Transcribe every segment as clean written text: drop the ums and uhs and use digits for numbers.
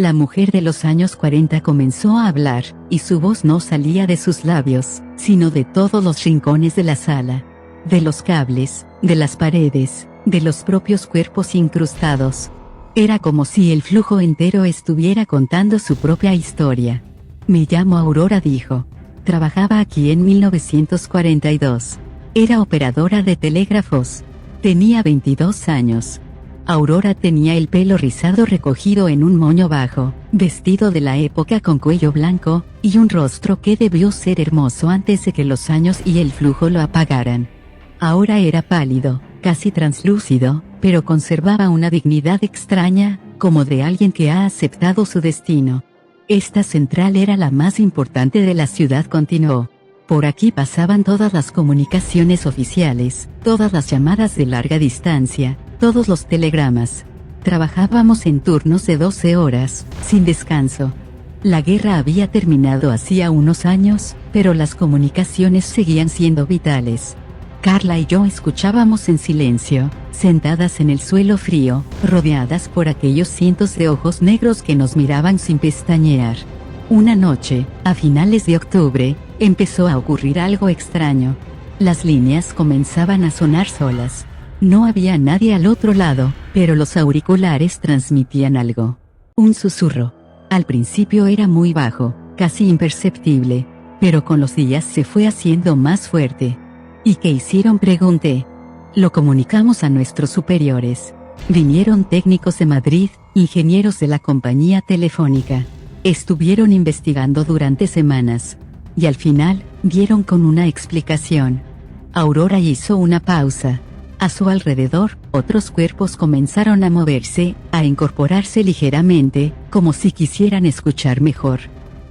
La mujer de los años 40 comenzó a hablar, y su voz no salía de sus labios, sino de todos los rincones de la sala. De los cables, de las paredes, de los propios cuerpos incrustados. Era como si el flujo entero estuviera contando su propia historia. Me llamo Aurora, dijo. Trabajaba aquí en 1942. Era operadora de telégrafos. Tenía 22 años. Aurora tenía el pelo rizado recogido en un moño bajo, vestido de la época con cuello blanco, y un rostro que debió ser hermoso antes de que los años y el flujo lo apagaran. Ahora era pálido, casi translúcido, pero conservaba una dignidad extraña, como de alguien que ha aceptado su destino. Esta central era la más importante de la ciudad, continuó. Por aquí pasaban todas las comunicaciones oficiales, todas las llamadas de larga distancia, todos los telegramas. Trabajábamos en turnos de 12 horas, sin descanso. La guerra había terminado hacía unos años, pero las comunicaciones seguían siendo vitales. Carla y yo escuchábamos en silencio, sentadas en el suelo frío, rodeadas por aquellos cientos de ojos negros que nos miraban sin pestañear. Una noche, a finales de octubre, empezó a ocurrir algo extraño. Las líneas comenzaban a sonar solas. No había nadie al otro lado, pero los auriculares transmitían algo. Un susurro. Al principio era muy bajo, casi imperceptible, pero con los días se fue haciendo más fuerte. ¿Y qué hicieron?, pregunté. Lo comunicamos a nuestros superiores. Vinieron técnicos de Madrid, ingenieros de la compañía telefónica. Estuvieron investigando durante semanas. Y al final, dieron con una explicación. Aurora hizo una pausa. A su alrededor, otros cuerpos comenzaron a moverse, a incorporarse ligeramente, como si quisieran escuchar mejor.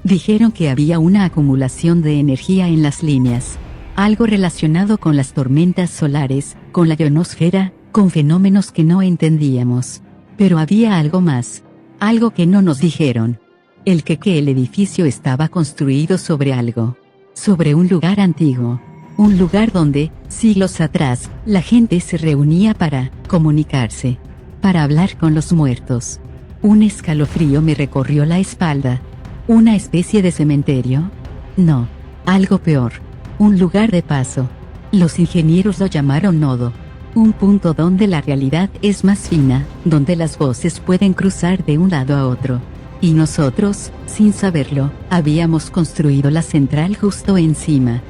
Dijeron que había una acumulación de energía en las líneas. Algo relacionado con las tormentas solares, con la ionosfera, con fenómenos que no entendíamos. Pero había algo más. Algo que no nos dijeron. El edificio estaba construido sobre algo. Sobre un lugar antiguo. Un lugar donde, siglos atrás, la gente se reunía para comunicarse. Para hablar con los muertos. Un escalofrío me recorrió la espalda. ¿Una especie de cementerio? No. Algo peor. Un lugar de paso. Los ingenieros lo llamaron nodo. Un punto donde la realidad es más fina, donde las voces pueden cruzar de un lado a otro. Y nosotros, sin saberlo, habíamos construido la central justo encima.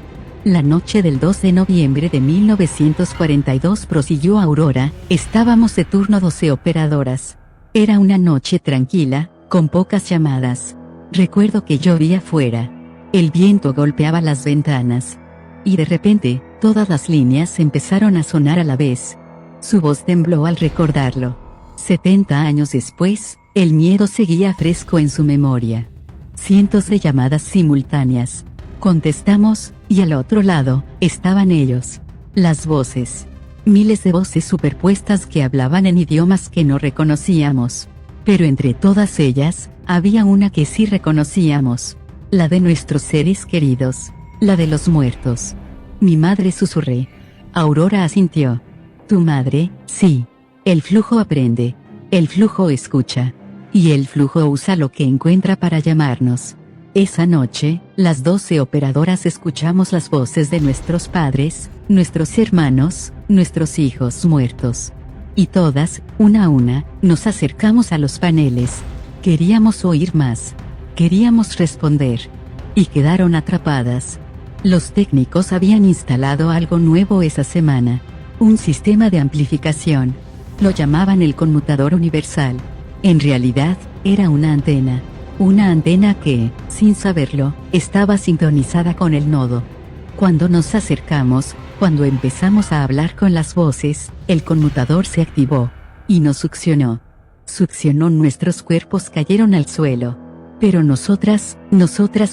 La noche del 2 de noviembre de 1942, prosiguió Aurora, estábamos de turno 12 operadoras. Era una noche tranquila, con pocas llamadas. Recuerdo que llovía fuera. El viento golpeaba las ventanas. Y de repente, todas las líneas empezaron a sonar a la vez. Su voz tembló al recordarlo. 70 años después, el miedo seguía fresco en su memoria. Cientos de llamadas simultáneas. Contestamos, y al otro lado, estaban ellos. Las voces. Miles de voces superpuestas que hablaban en idiomas que no reconocíamos. Pero entre todas ellas, había una que sí reconocíamos. La de nuestros seres queridos. La de los muertos. Mi madre, susurré. Aurora asintió. ¿Tu madre? Sí. El flujo aprende. El flujo escucha. Y el flujo usa lo que encuentra para llamarnos. Esa noche, las 12 operadoras escuchamos las voces de nuestros padres, nuestros hermanos, nuestros hijos muertos. Y todas, una a una, nos acercamos a los paneles. Queríamos oír más. Queríamos responder. Y quedaron atrapadas. Los técnicos habían instalado algo nuevo esa semana. Un sistema de amplificación. Lo llamaban el conmutador universal. En realidad, era una antena. Una antena que, sin saberlo, estaba sintonizada con el nodo. Cuando nos acercamos, cuando empezamos a hablar con las voces, el conmutador se activó. Y nos succionó. Succionó, nuestros cuerpos cayeron al suelo. Pero nosotras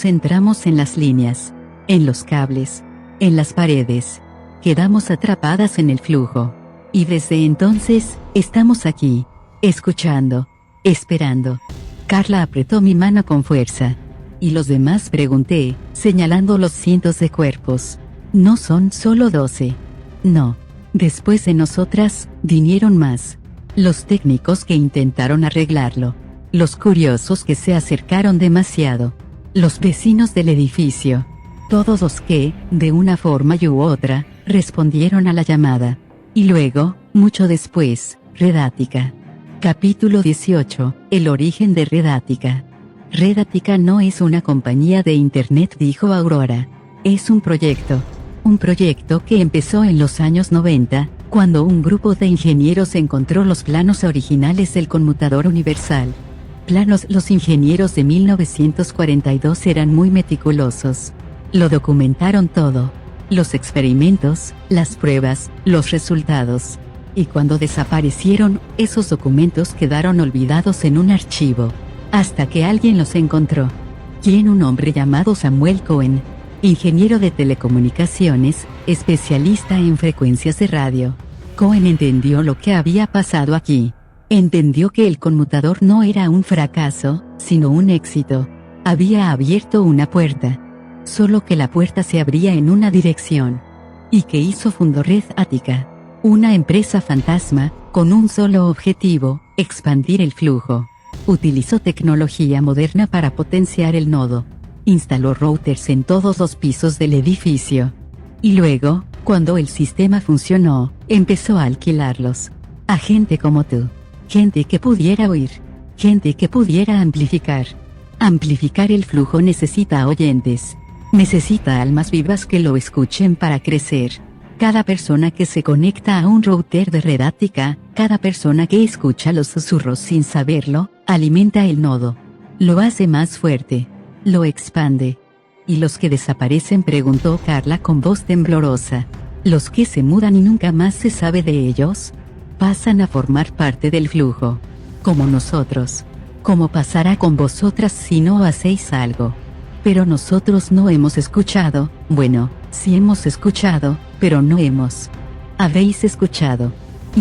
entramos en las líneas. En los cables. En las paredes. Quedamos atrapadas en el flujo. Y desde entonces, estamos aquí. Escuchando. Esperando. Carla apretó mi mano con fuerza. ¿Y los demás?, pregunté, señalando los cientos de cuerpos. No son solo 12. No. Después de nosotras, vinieron más. Los técnicos que intentaron arreglarlo. los curiosos que se acercaron demasiado, los vecinos del edificio, todos los que, de una forma u otra, respondieron a la llamada. Y luego, mucho después, Redática. Capítulo 18. El origen de Redática. Redática no es una compañía de internet, dijo Aurora. Es un proyecto. Un proyecto que empezó en los años 90, cuando un grupo de ingenieros encontró los planos originales del conmutador universal. Los ingenieros de 1942 eran muy meticulosos. Lo documentaron todo. Los experimentos, las pruebas, los resultados. Y cuando desaparecieron, esos documentos quedaron olvidados en un archivo. Hasta que alguien los encontró. ¿Quién? Un hombre llamado Samuel Cohen. Ingeniero de telecomunicaciones, especialista en frecuencias de radio. Cohen entendió lo que había pasado aquí. Entendió que el conmutador no era un fracaso, sino un éxito. Había abierto una puerta. Solo que la puerta se abría en una dirección. ¿Y qué hizo? Fundó Redática. Una empresa fantasma, con un solo objetivo, expandir el flujo. Utilizó tecnología moderna para potenciar el nodo. Instaló routers en todos los pisos del edificio. Y luego, cuando el sistema funcionó, empezó a alquilarlos. A gente como tú. Gente que pudiera oír. Gente que pudiera amplificar. Amplificar el flujo necesita oyentes. Necesita almas vivas que lo escuchen para crecer. Cada persona que se conecta a un router de Redática, cada persona que escucha los susurros sin saberlo, alimenta el nodo. Lo hace más fuerte. Lo expande. ¿Y los que desaparecen?, preguntó Carla con voz temblorosa. ¿Los que se mudan y nunca más se sabe de ellos? Pasan a formar parte del flujo. Como nosotros. ¿Cómo pasará con vosotras si no hacéis algo? Pero nosotros no hemos escuchado. Bueno, sí hemos escuchado, pero no hemos. Habéis escuchado.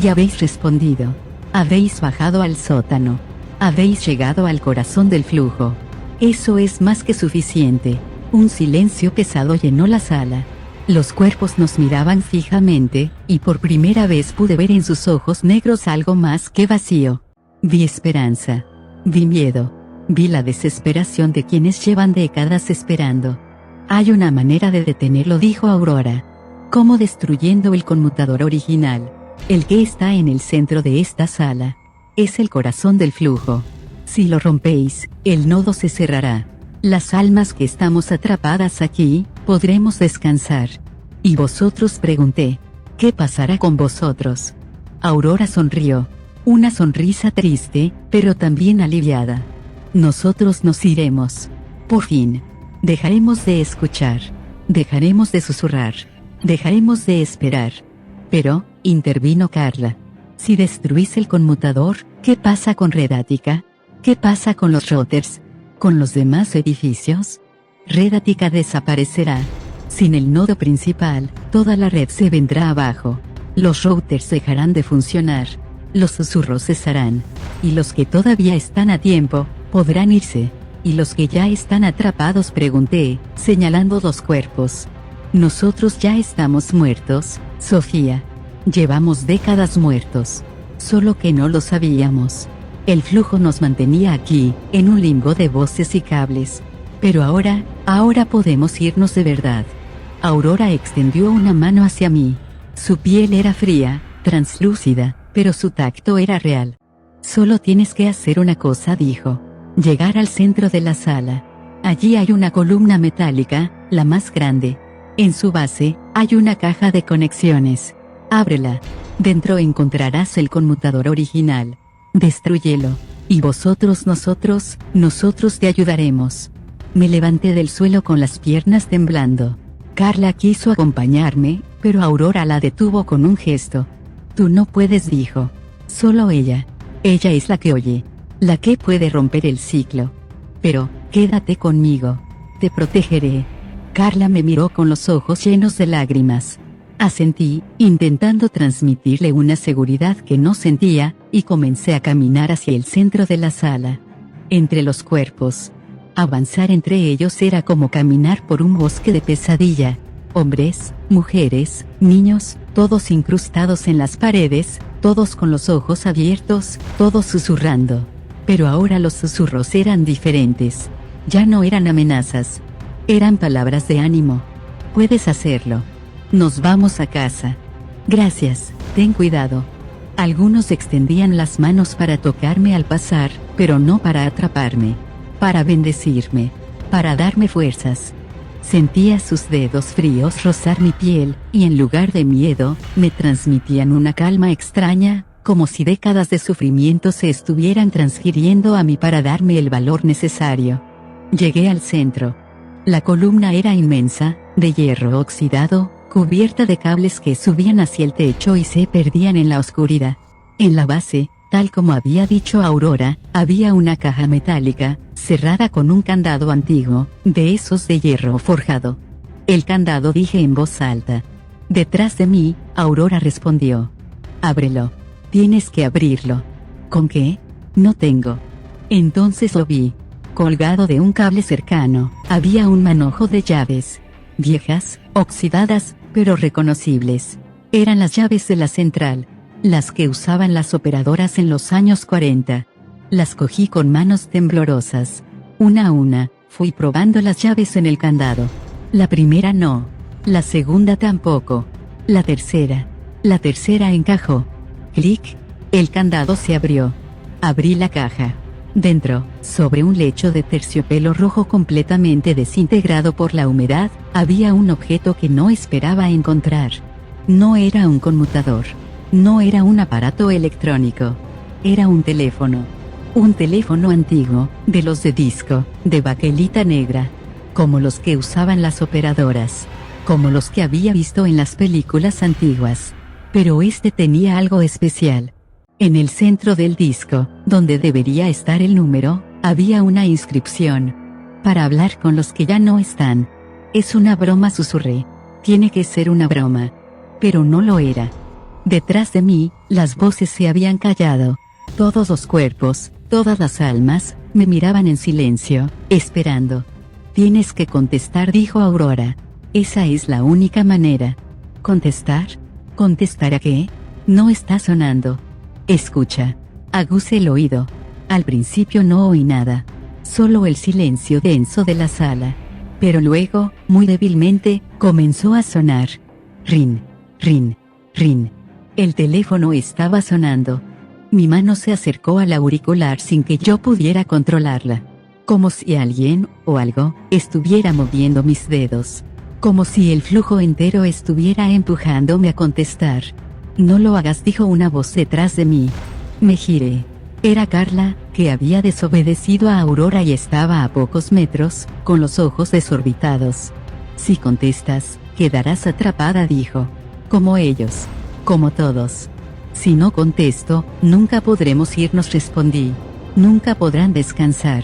Y habéis respondido. Habéis bajado al sótano. Habéis llegado al corazón del flujo. Eso es más que suficiente. Un silencio pesado llenó la sala. Los cuerpos nos miraban fijamente, y por primera vez pude ver en sus ojos negros algo más que vacío. Vi esperanza. Vi miedo. Vi la desesperación de quienes llevan décadas esperando. Hay una manera de detenerlo, dijo Aurora. ¿Cómo? Destruyendo el conmutador original. El que está en el centro de esta sala. Es el corazón del flujo. Si lo rompéis, el nodo se cerrará. Las almas que estamos atrapadas aquí, podremos descansar. ¿Y vosotros?, pregunté. ¿Qué pasará con vosotros? Aurora sonrió. Una sonrisa triste, pero también aliviada. Nosotros nos iremos. Por fin. Dejaremos de escuchar. Dejaremos de susurrar. Dejaremos de esperar. Pero, intervino Carla. Si destruís el conmutador, ¿qué pasa con Redática? ¿Qué pasa con los routers? ¿Con los demás edificios? Redática desaparecerá. Sin el nodo principal, toda la red se vendrá abajo. Los routers dejarán de funcionar. Los susurros cesarán. Y los que todavía están a tiempo, podrán irse. ¿Y los que ya están atrapados?, pregunté, señalando los cuerpos. Nosotros ya estamos muertos, Sofía. Llevamos décadas muertos. Solo que no lo sabíamos. El flujo nos mantenía aquí, en un limbo de voces y cables. Pero ahora podemos irnos de verdad. Aurora extendió una mano hacia mí. Su piel era fría, translúcida, pero su tacto era real. Solo tienes que hacer una cosa, dijo. Llegar al centro de la sala. Allí hay una columna metálica, la más grande. En su base, hay una caja de conexiones. Ábrela. Dentro encontrarás el conmutador original. Destrúyelo. Y nosotros te ayudaremos. Me levanté del suelo con las piernas temblando. Carla quiso acompañarme, pero Aurora la detuvo con un gesto. Tú no puedes, dijo. Solo ella. Ella es la que oye. La que puede romper el ciclo. Pero, quédate conmigo. Te protegeré. Carla me miró con los ojos llenos de lágrimas. Asentí, intentando transmitirle una seguridad que no sentía, y comencé a caminar hacia el centro de la sala. Entre los cuerpos. Avanzar entre ellos era como caminar por un bosque de pesadilla. Hombres, mujeres, niños, todos incrustados en las paredes, todos con los ojos abiertos, todos susurrando. Pero ahora los susurros eran diferentes. Ya no eran amenazas. Eran palabras de ánimo. Puedes hacerlo. Nos vamos a casa. Gracias, ten cuidado. Algunos extendían las manos para tocarme al pasar, pero no para atraparme. Para bendecirme. Para darme fuerzas. Sentía sus dedos fríos rozar mi piel, y en lugar de miedo, me transmitían una calma extraña, como si décadas de sufrimiento se estuvieran transfiriendo a mí para darme el valor necesario. Llegué al centro. La columna era inmensa, de hierro oxidado, cubierta de cables que subían hacia el techo y se perdían en la oscuridad. En la base, tal como había dicho Aurora, había una caja metálica, cerrada con un candado antiguo, de esos de hierro forjado. El candado, dije en voz alta. Detrás de mí, Aurora respondió. Ábrelo. Tienes que abrirlo. ¿Con qué? No tengo. Entonces lo vi. Colgado de un cable cercano, había un manojo de llaves. Viejas, oxidadas, pero reconocibles. Eran las llaves de la central. Las que usaban las operadoras en los años 40. Las cogí con manos temblorosas. Una a una, fui probando las llaves en el candado. La primera no. La segunda tampoco. La tercera encajó. Clic. El candado se abrió. Abrí la caja. Dentro, sobre un lecho de terciopelo rojo completamente desintegrado por la humedad, había un objeto que no esperaba encontrar. No era un conmutador. No era un aparato electrónico. Era un teléfono. Un teléfono antiguo, de los de disco, de baquelita negra. Como los que usaban las operadoras. Como los que había visto en las películas antiguas. Pero este tenía algo especial. En el centro del disco, donde debería estar el número, había una inscripción. Para hablar con los que ya no están. Es una broma, susurré. Tiene que ser una broma. Pero no lo era. Detrás de mí, las voces se habían callado. Todos los cuerpos, todas las almas, me miraban en silencio, esperando. Tienes que contestar, dijo Aurora. Esa es la única manera. ¿Contestar? ¿Contestar a qué? No está sonando. Escucha. Aguzé el oído. Al principio no oí nada. Solo el silencio denso de la sala. Pero luego, muy débilmente, comenzó a sonar. Rin, rin, rin. El teléfono estaba sonando. Mi mano se acercó al auricular sin que yo pudiera controlarla. Como si alguien, o algo, estuviera moviendo mis dedos. Como si el flujo entero estuviera empujándome a contestar. No lo hagas, dijo una voz detrás de mí. Me giré. Era Carla, que había desobedecido a Aurora y estaba a pocos metros, con los ojos desorbitados. Si contestas, quedarás atrapada, dijo. Como ellos. Como todos. Si no contesto, nunca podremos irnos, respondí. Nunca podrán descansar.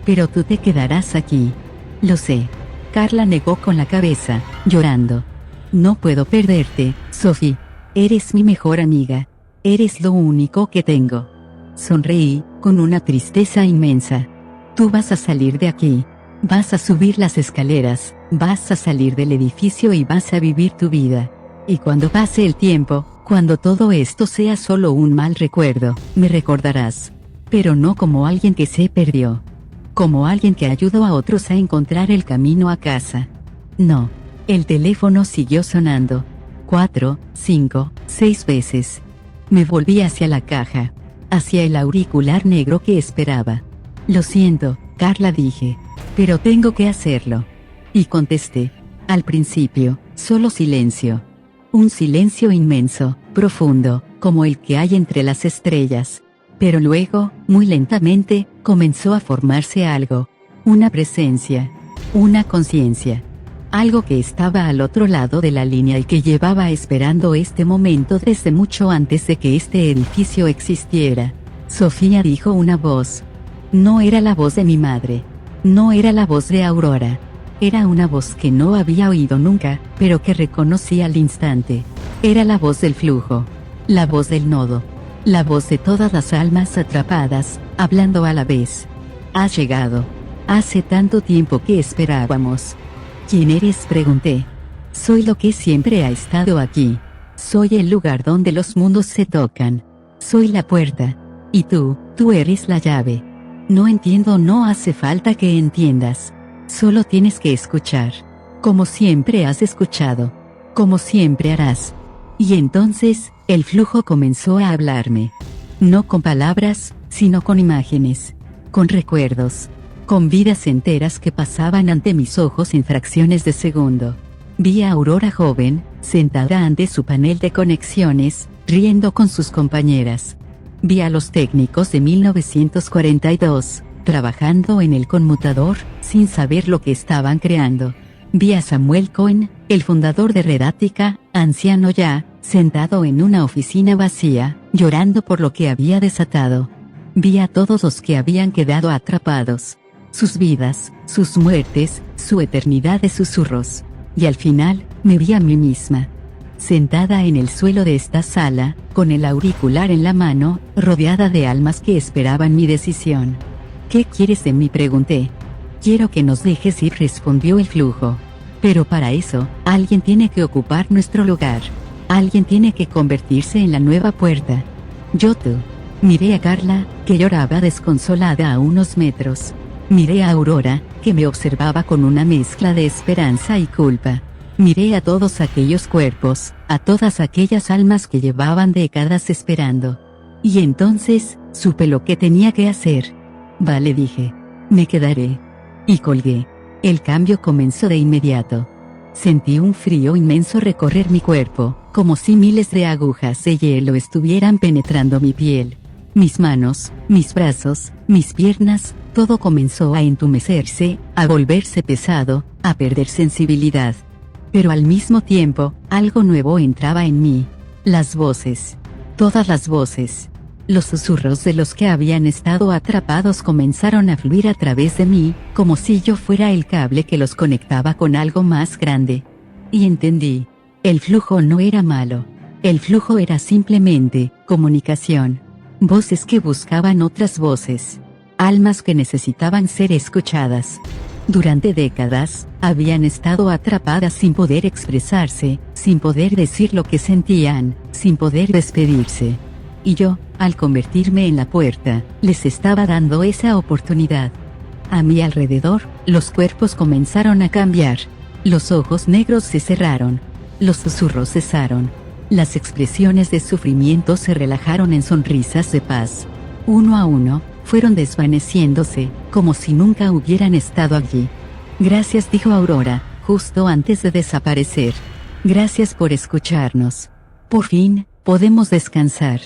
Pero tú te quedarás aquí. Lo sé. Carla negó con la cabeza, llorando. No puedo perderte, Sophie. Eres mi mejor amiga. Eres lo único que tengo. Sonreí, con una tristeza inmensa. Tú vas a salir de aquí. Vas a subir las escaleras, vas a salir del edificio y vas a vivir tu vida. Y cuando pase el tiempo, cuando todo esto sea solo un mal recuerdo, me recordarás. Pero no como alguien que se perdió. Como alguien que ayudó a otros a encontrar el camino a casa. No. El teléfono siguió sonando. 4, 5, 6 veces. Me volví hacia la caja. Hacia el auricular negro que esperaba. Lo siento, Carla, dije. Pero tengo que hacerlo. Y contesté. Al principio, solo silencio. Un silencio inmenso, profundo, como el que hay entre las estrellas. Pero luego, muy lentamente, comenzó a formarse algo. Una presencia. Una conciencia. Algo que estaba al otro lado de la línea y que llevaba esperando este momento desde mucho antes de que este edificio existiera. Sofía, dijo una voz. No era la voz de mi madre. No era la voz de Aurora. Era una voz que no había oído nunca, pero que reconocí al instante. Era la voz del flujo. La voz del nodo. La voz de todas las almas atrapadas, hablando a la vez. Has llegado. Hace tanto tiempo que esperábamos. ¿Quién eres?, pregunté. Soy lo que siempre ha estado aquí. Soy el lugar donde los mundos se tocan. Soy la puerta. Y tú eres la llave. No entiendo, no hace falta que entiendas. Solo tienes que escuchar. Como siempre has escuchado. Como siempre harás. Y entonces, el flujo comenzó a hablarme. No con palabras, sino con imágenes. Con recuerdos. Con vidas enteras que pasaban ante mis ojos en fracciones de segundo. Vi a Aurora joven, sentada ante su panel de conexiones, riendo con sus compañeras. Vi a los técnicos de 1942, trabajando en el conmutador, sin saber lo que estaban creando. Vi a Samuel Cohen, el fundador de Redática, anciano ya, sentado en una oficina vacía, llorando por lo que había desatado. Vi a todos los que habían quedado atrapados. Sus vidas, sus muertes, su eternidad de susurros. Y al final, me vi a mí misma. Sentada en el suelo de esta sala, con el auricular en la mano, rodeada de almas que esperaban mi decisión. ¿Qué quieres de mí?, pregunté. Quiero que nos dejes ir, respondió el flujo. Pero para eso, alguien tiene que ocupar nuestro lugar. Alguien tiene que convertirse en la nueva puerta. Tú. Miré a Carla, que lloraba desconsolada a unos metros. Miré a Aurora, que me observaba con una mezcla de esperanza y culpa. Miré a todos aquellos cuerpos, a todas aquellas almas que llevaban décadas esperando. Y entonces, supe lo que tenía que hacer. Vale, dije. Me quedaré. Y colgué. El cambio comenzó de inmediato. Sentí un frío inmenso recorrer mi cuerpo, como si miles de agujas de hielo estuvieran penetrando mi piel. Mis manos, mis brazos, mis piernas, todo comenzó a entumecerse, a volverse pesado, a perder sensibilidad. Pero al mismo tiempo, algo nuevo entraba en mí. Las voces. Todas las voces. Los susurros de los que habían estado atrapados comenzaron a fluir a través de mí, como si yo fuera el cable que los conectaba con algo más grande. Y entendí. El flujo no era malo. El flujo era simplemente comunicación. Voces que buscaban otras voces. Almas que necesitaban ser escuchadas. Durante décadas, habían estado atrapadas sin poder expresarse, sin poder decir lo que sentían, sin poder despedirse. Y yo, al convertirme en la puerta, les estaba dando esa oportunidad. A mi alrededor, los cuerpos comenzaron a cambiar. Los ojos negros se cerraron. Los susurros cesaron. Las expresiones de sufrimiento se relajaron en sonrisas de paz. Uno a uno, fueron desvaneciéndose, como si nunca hubieran estado allí. Gracias, dijo Aurora, justo antes de desaparecer. Gracias por escucharnos. Por fin, podemos descansar.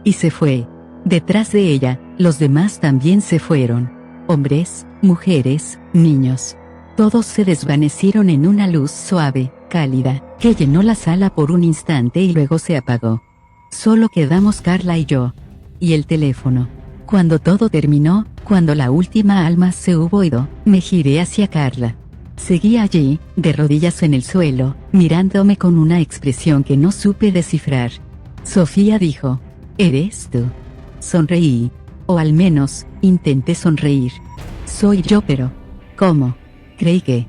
Y se fue. Detrás de ella, los demás también se fueron. Hombres, mujeres, niños. Todos se desvanecieron en una luz suave, cálida, que llenó la sala por un instante y luego se apagó. Solo quedamos Carla y yo. Y el teléfono. Cuando todo terminó, cuando la última alma se hubo ido, me giré hacia Carla. Seguía allí, de rodillas en el suelo, mirándome con una expresión que no supe descifrar. Sofía dijo: ¿eres tú? Sonreí. O al menos, intenté sonreír. Soy yo, pero... ¿cómo? Creí que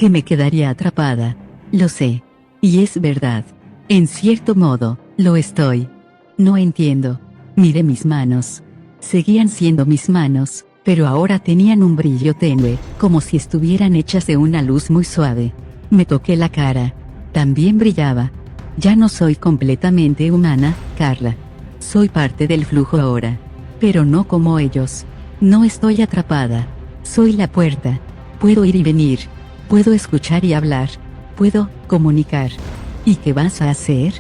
me quedaría atrapada. Lo sé. Y es verdad. En cierto modo, lo estoy. No entiendo. Miré mis manos. Seguían siendo mis manos, pero ahora tenían un brillo tenue, como si estuvieran hechas de una luz muy suave. Me toqué la cara. También brillaba. Ya no soy completamente humana, Carla. Soy parte del flujo ahora. Pero no como ellos. No estoy atrapada. Soy la puerta. Puedo ir y venir. Puedo escuchar y hablar. Puedo comunicar. ¿Y qué vas a hacer?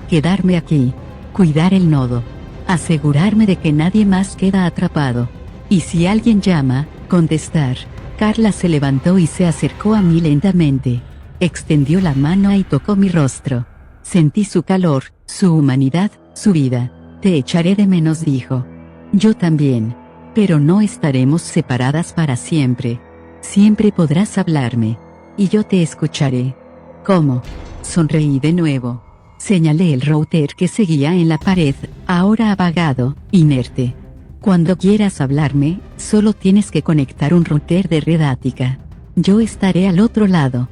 Quedarme aquí. Cuidar el nodo. Asegurarme de que nadie más queda atrapado. Y si alguien llama, contestar. Carla se levantó y se acercó a mí lentamente. Extendió la mano y tocó mi rostro. Sentí su calor, su humanidad, su vida. Te echaré de menos, dijo. Yo también. Pero no estaremos separadas para siempre. Siempre podrás hablarme. Y yo te escucharé. ¿Cómo? Sonreí de nuevo. Señalé el router que seguía en la pared, ahora apagado, inerte. Cuando quieras hablarme, solo tienes que conectar un router de Redática. Yo estaré al otro lado.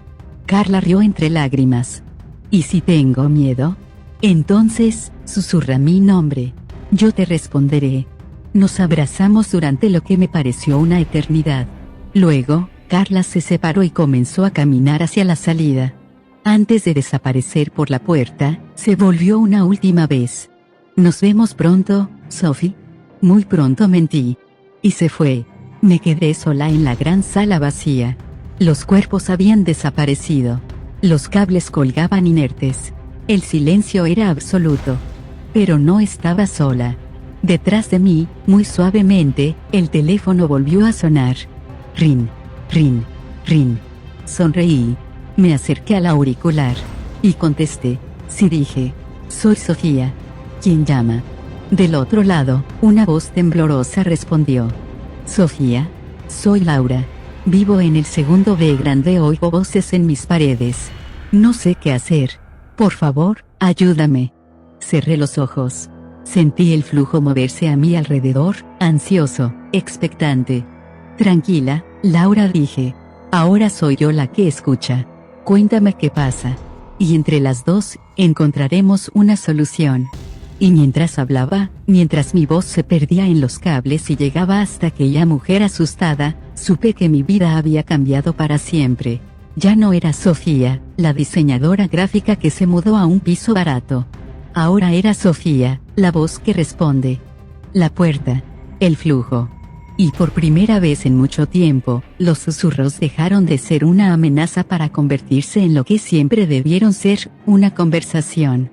Carla rió entre lágrimas. ¿Y si tengo miedo? Entonces, susurra mi nombre. Yo te responderé. Nos abrazamos durante lo que me pareció una eternidad. Luego, Carla se separó y comenzó a caminar hacia la salida. Antes de desaparecer por la puerta, se volvió una última vez. Nos vemos pronto, Sophie. Muy pronto, mentí. Y se fue. Me quedé sola en la gran sala vacía. Los cuerpos habían desaparecido. Los cables colgaban inertes. El silencio era absoluto. Pero no estaba sola. Detrás de mí, muy suavemente, el teléfono volvió a sonar. Rin, rin, rin. Sonreí. Me acerqué al auricular. Y contesté. Sí, dije. Soy Sofía. ¿Quién llama? Del otro lado, una voz temblorosa respondió. Sofía. Soy Laura. Vivo en el segundo B grande, oigo voces en mis paredes. No sé qué hacer. Por favor, ayúdame. Cerré los ojos. Sentí el flujo moverse a mi alrededor, ansioso, expectante. Tranquila, Laura, dije. Ahora soy yo la que escucha. Cuéntame qué pasa. Y entre las dos, encontraremos una solución. Y mientras hablaba, mientras mi voz se perdía en los cables y llegaba hasta aquella mujer asustada, supe que mi vida había cambiado para siempre. Ya no era Sofía, la diseñadora gráfica que se mudó a un piso barato. Ahora era Sofía, la voz que responde. La puerta. El flujo. Y por primera vez en mucho tiempo, los susurros dejaron de ser una amenaza para convertirse en lo que siempre debieron ser, una conversación.